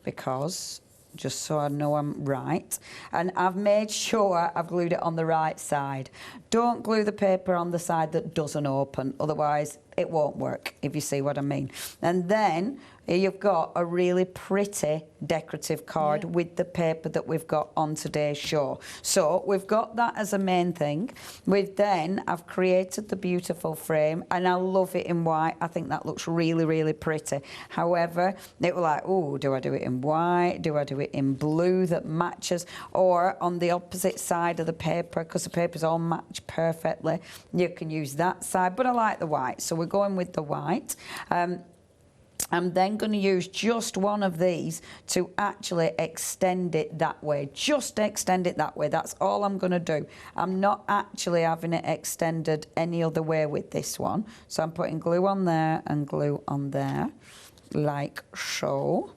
because just so I know I'm right. And I've made sure I've glued it on the right side. Don't glue the paper on the side that doesn't open, otherwise it won't work, if you see what I mean. And then here you've got a really pretty decorative card with the paper that we've got on today's show. So we've got that as a main thing. I've created the beautiful frame, and I love it in white. I think that looks really, really pretty. However, they were like, oh, do I do it in white? Do I do it in blue that matches? Or on the opposite side of the paper, because the papers all match perfectly, you can use that side, but I like the white, so we're going with the white. I'm then going to use just one of these to actually extend it that way. Just extend it that way. That's all I'm going to do. I'm not actually having it extended any other way with this one. So I'm putting glue on there and glue on there, like so.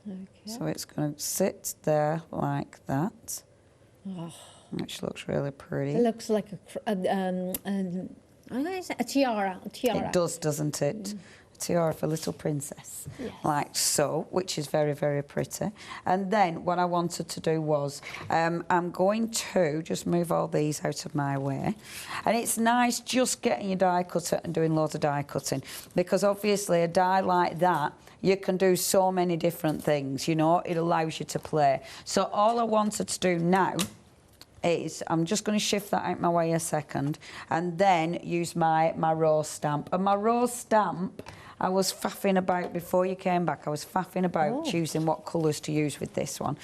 Okay. So it's going to sit there like that, which looks really pretty. It looks like a tiara. It does, doesn't it? Tiara for little princess, like so, which is very, very pretty. And then what I wanted to do was I'm going to just move all these out of my way, and it's nice just getting your die cutter and doing loads of die cutting, because obviously a die like that, you can do so many different things, you know, it allows you to play. So all I wanted to do now is I'm just going to shift that out my way a second, and then use my rose stamp. And my rose stamp, I was faffing about before you came back. I was faffing about choosing what colours to use with this one.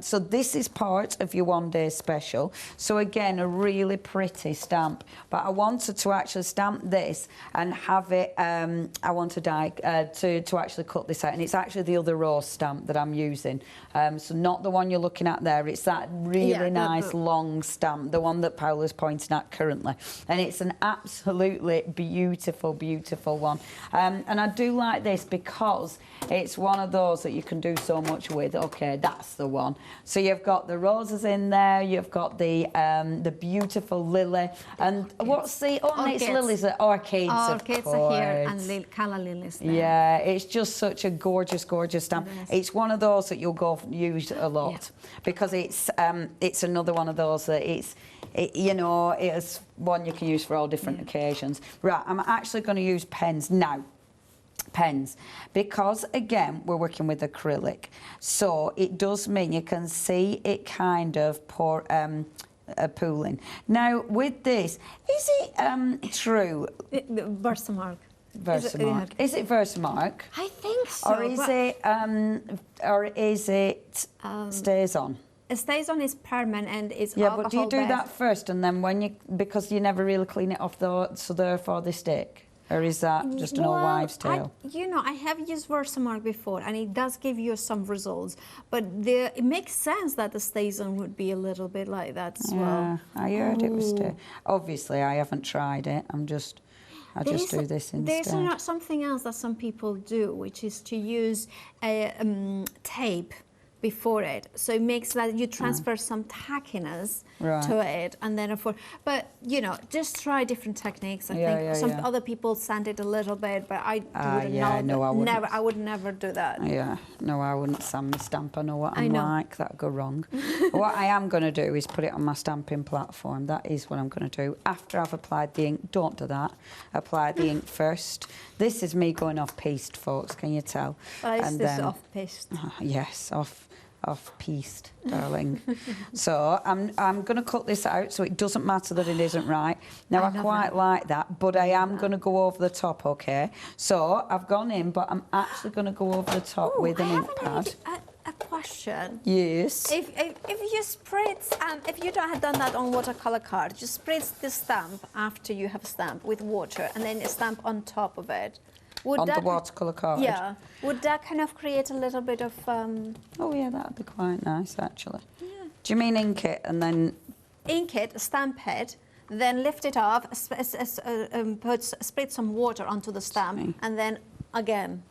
So this is part of your one-day special. So again, a really pretty stamp. But I wanted to actually stamp this and have it. I want to to actually cut this out, and it's actually the other rose stamp that I'm using. So not the one you're looking at there. It's that really nice long stamp, the one that Paula's pointing at currently, and it's an absolutely beautiful, beautiful one. And I do like this because it's one of those that you can do so much with. Okay, that's the one. So you've got the roses in there, you've got the beautiful lily, and what's the it's lilies, orchids, of course. Are here, and calla lilies there. Yeah, it's just such a gorgeous, gorgeous stamp. It's one of those that you'll go use a lot because it's another one of those that you know, it's one you can use for all different occasions. Right, I'm actually going to use pens now. Pens, because again we're working with acrylic, so it does mean you can see it kind of pooling. Now with this, is it true? Versamark. Versamark. Is it Versamark? I think so. Or is it stays on? It stays on, is permanent, and it's but do you do that first and then because you never really clean it off so therefore they stick? Or is that just an old wives' tale? I have used Versamark before, and it does give you some results. But it makes sense that the stays-on would be a little bit like that as well. I heard it was stay. Obviously, I haven't tried it. I just do this instead. There's something else that some people do, which is to use tape before it, so it makes that you transfer some tackiness to it, and then but you know, just try different techniques. I think some other people sand it a little bit, but I would never do that. Yeah, no, I wouldn't sand my stamp. I know what I'm like. That'd go wrong. What I am going to do is put it on my stamping platform. That is what I'm going to do after I've applied the ink. Don't do that. Apply the ink first. This is me going off piste, folks. Can you tell? Is this off piste? Yes, off-piste, darling. So I'm going to cut this out, so it doesn't matter that it isn't right. Now I quite like that, but I am going to go over the top. Okay, so I've gone in, but I'm actually going to go over the top with an ink pad. A question. Yes. If you spritz, if you don't have done that on watercolor card, just spritz the stamp after you have stamped with water, and then stamp on top of it. On the watercolour card? Yeah. Would that kind of create a little bit of... Oh, yeah, that would be quite nice, actually. Yeah. Do you mean ink it and then... Ink it, stamp it, then lift it off, spritz some water onto the stamp, and then again.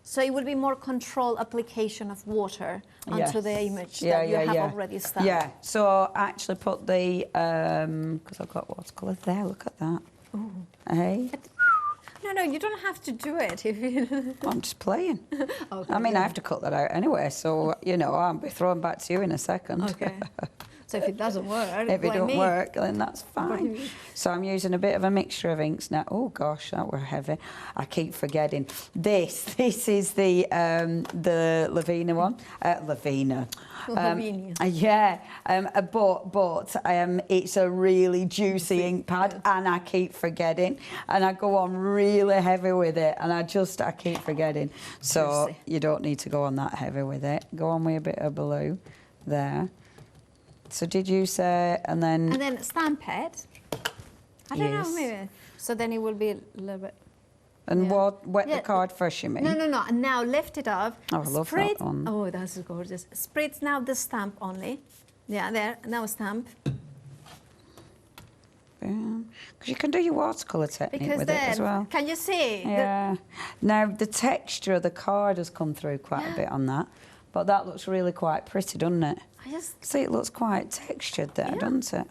So it would be more controlled application of water onto the image that you have already stamped. Yeah, so actually put the... because I've got watercolour there, look at that. Ooh. Hey? No, you don't have to do it. If you... I'm just playing. Okay, I mean, I have to cut that out anyway, so, you know, I'll be throwing back to you in a second. Okay. So if it doesn't work, if it like don't me. work, then that's fine. So I'm using a bit of a mixture of inks now. Oh gosh, that were heavy. I keep forgetting. This is the Lavina one. Lavina. Yeah, but it's a really juicy ink pad, and I keep forgetting, and I go on really heavy with it, and I keep forgetting. So Juicy. you don't need to go on that heavy with it. Go on with a bit of blue there. So did you say, and then stamp it. I don't know, maybe. So then it will be a little bit. And wet the card first, you mean? No. And now lift it up. Oh, I love that one. Oh, that's gorgeous. Spritz now the stamp only. Yeah, there. Now stamp. Because you can do your watercolor technique with it as well. Can you see? Yeah. Now, the texture of the card has come through quite a bit on that. But that looks really quite pretty, doesn't it? See, it looks quite textured there, doesn't it?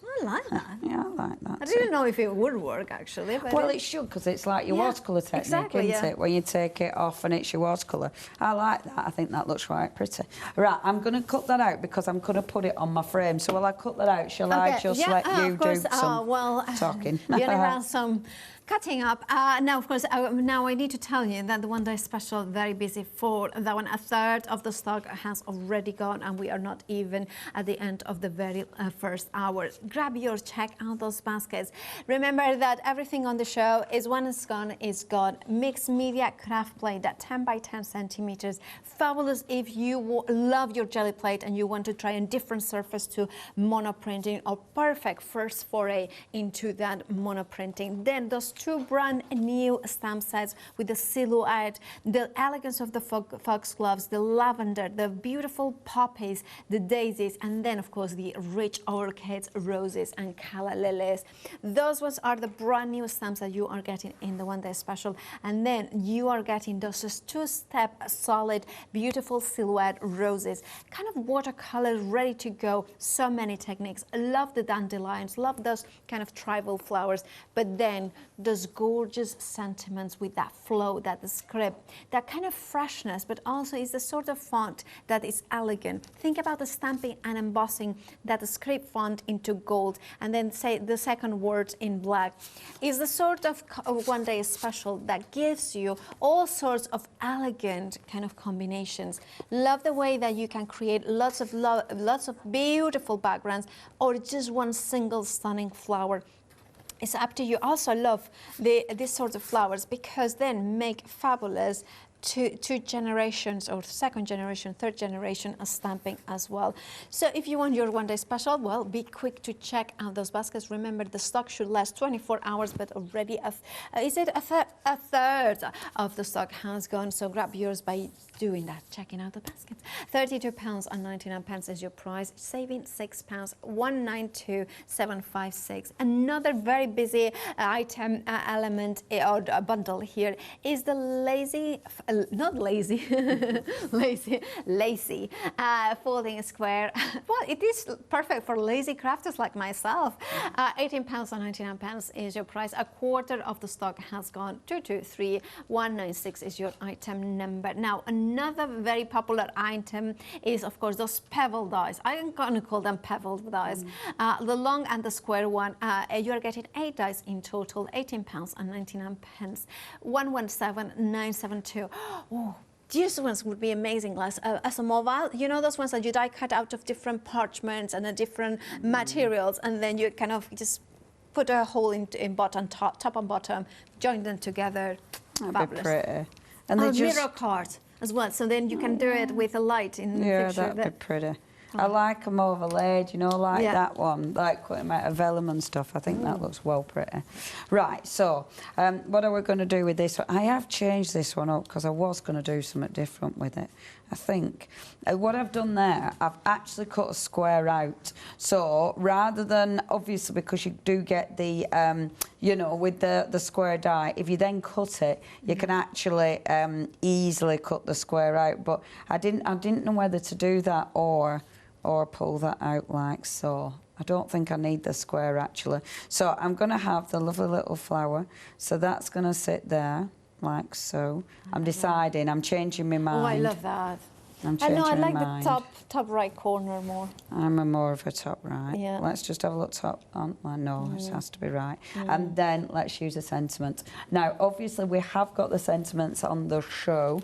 I like that. Yeah, I like that. I didn't know if it would work, actually. But well, it should, because it's like your watercolour technique, isn't it? When you take it off and it's your watercolour. I like that. I think that looks quite pretty. Right, I'm going to cut that out because I'm going to put it on my frame. So while I cut that out, shall I just let you do some talking? You're around some cutting up. Now, of course, now I need to tell you that the One Day Special, very busy for that one. A third of the stock has already gone, and we are not even at the end of the very first hour. Grab yours, check out those baskets. Remember that everything on the show is when it's gone, is gone. Mixed media craft plate, that 10 by 10 centimeters. Fabulous if you love your jelly plate and you want to try a different surface to monoprinting, or perfect first foray into that monoprinting. Then those two brand new stamp sets with the silhouette, the elegance of the foxgloves, the lavender, the beautiful poppies, the daisies, and then of course the rich orchids, roses and calla lilies. Those ones are the brand new stamps that you are getting in the One Day Special. And then you are getting those two-step solid beautiful silhouette roses, kind of watercolor ready to go. So many techniques. Love the dandelions, love those kind of tribal flowers, but then those gorgeous sentiments with that flow, that script, that kind of freshness, but also is the sort of font that is elegant. Think about the stamping and embossing that script font into gold, and then say the second word in black. Is the sort of One Day Special that gives you all sorts of elegant kind of combinations. Love the way that you can create lots of beautiful backgrounds, or just one single stunning flower. It's up to you. Also love these sorts of flowers, because then make fabulous two generations, or second generation, third generation stamping as well. So if you want your One Day Special, well, be quick to check out those baskets. Remember, the stock should last 24 hours, but already a third of the stock has gone. So grab yours by doing that, checking out the baskets. £32.99 is your price, saving £6, 192,756. Another very busy item element or bundle here is the Lacy folding square. Well, it is perfect for lazy crafters like myself. £18.99 is your price. A quarter of the stock has gone. 223196 is your item number. Now, another very popular item is, of course, those Pebble dies. I'm going to call them Pebble dies. The long and the square one, you are getting 8 dies in total, £18.99. 117972. Oh, these ones would be amazing as a mobile. You know those ones that you die cut out of different parchments and different materials, and then you kind of just put a hole in bottom, top and bottom, join them together. That'd be pretty. And mirror cards as well, so then you can do it with a light in the picture. Yeah, that'd be pretty. I like them overlaid, you know, like that one, like cutting out of vellum and stuff. I think that looks well pretty. Right, so what are we going to do with this one? I have changed this one up because I was going to do something different with it, I think. What I've done there, I've actually cut a square out. So rather than, obviously, because you do get the, you know, with the square die, if you then cut it, you can actually easily cut the square out. But I didn't know whether to do that or pull that out like so. I don't think I need the square actually. So I'm going to have the lovely little flower. So that's going to sit there like so. I'm deciding, I'm changing my mind. Oh, I love that. I'm I changing know, I my like mind. the top right corner more. I'm more of a top right. Yeah. Let's just have a look top on. Well, no, it has to be right. And then let's use a sentiment. Now, obviously, we have got the sentiments on the show.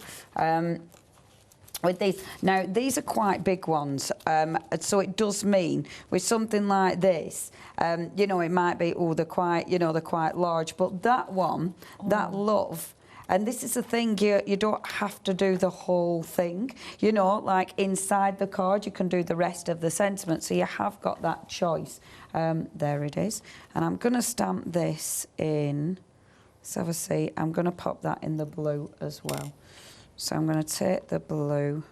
With these. Now, these are quite big ones, so it does mean with something like this, you know, it might be, oh, they're quite, you know, they're quite large, but that one, that love, and this is the thing, you don't have to do the whole thing, you know, like inside the card, you can do the rest of the sentiment, so you have got that choice. There it is. And I'm going to stamp this in, let's have a see, I'm going to pop that in the blue as well. So I'm going to take the blue.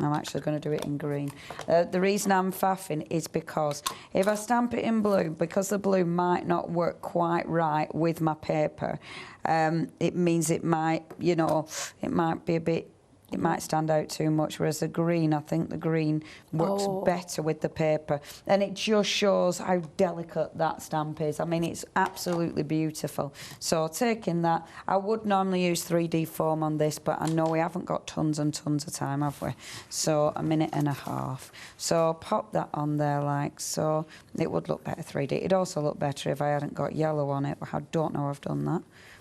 I'm actually going to do it in green. The reason I'm faffing is because if I stamp it in blue, because the blue might not work quite right with my paper, it means it might, you know, it might be a bit, it might stand out too much, whereas the green, I think the green works better with the paper. And it just shows how delicate that stamp is. I mean, it's absolutely beautiful. So taking that, I would normally use 3D foam on this, but I know we haven't got tons and tons of time, have we? So a minute and a half. So pop that on there like so. It would look better 3D. It'd also look better if I hadn't got yellow on it. I don't know I've done that.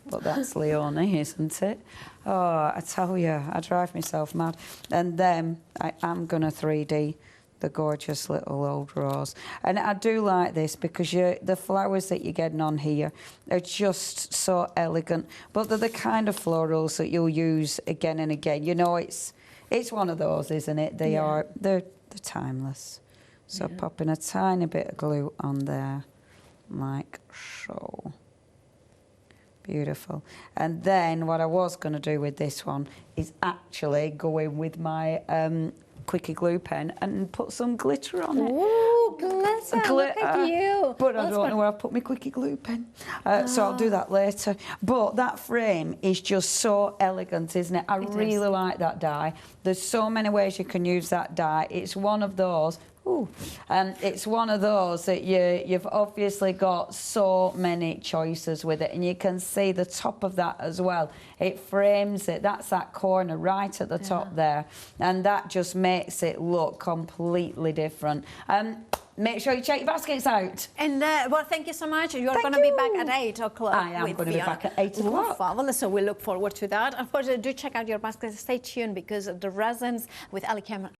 But that's Leonie, isn't it? Oh, I tell you, I drive myself mad. And then I am going to 3D the gorgeous little old rose. And I do like this because the flowers that you're getting on here are just so elegant. But they're the kind of florals that you'll use again and again. You know, it's one of those, isn't it? They're timeless. So popping a tiny bit of glue on there, like so. Beautiful. And then what I was going to do with this one is actually go in with my Quirky glue pen and put some glitter on it. Ooh, glitter, look at you. But I don't know where I've put my Quirky glue pen. So I'll do that later. But that frame is just so elegant, isn't it? I really like that die. There's so many ways you can use that die. It's one of those... it's one of those that you've obviously got so many choices with it, and you can see the top of that as well. It frames it. That's that corner right at the top there, and that just makes it look completely different. Make sure you check your baskets out. And well, thank you so much. You're going to be back at 8 o'clock. I am going to be back at 8 o'clock. Fabulous. So we look forward to that. Unfortunately, do check out your baskets. Stay tuned because the resins with Ali Cameron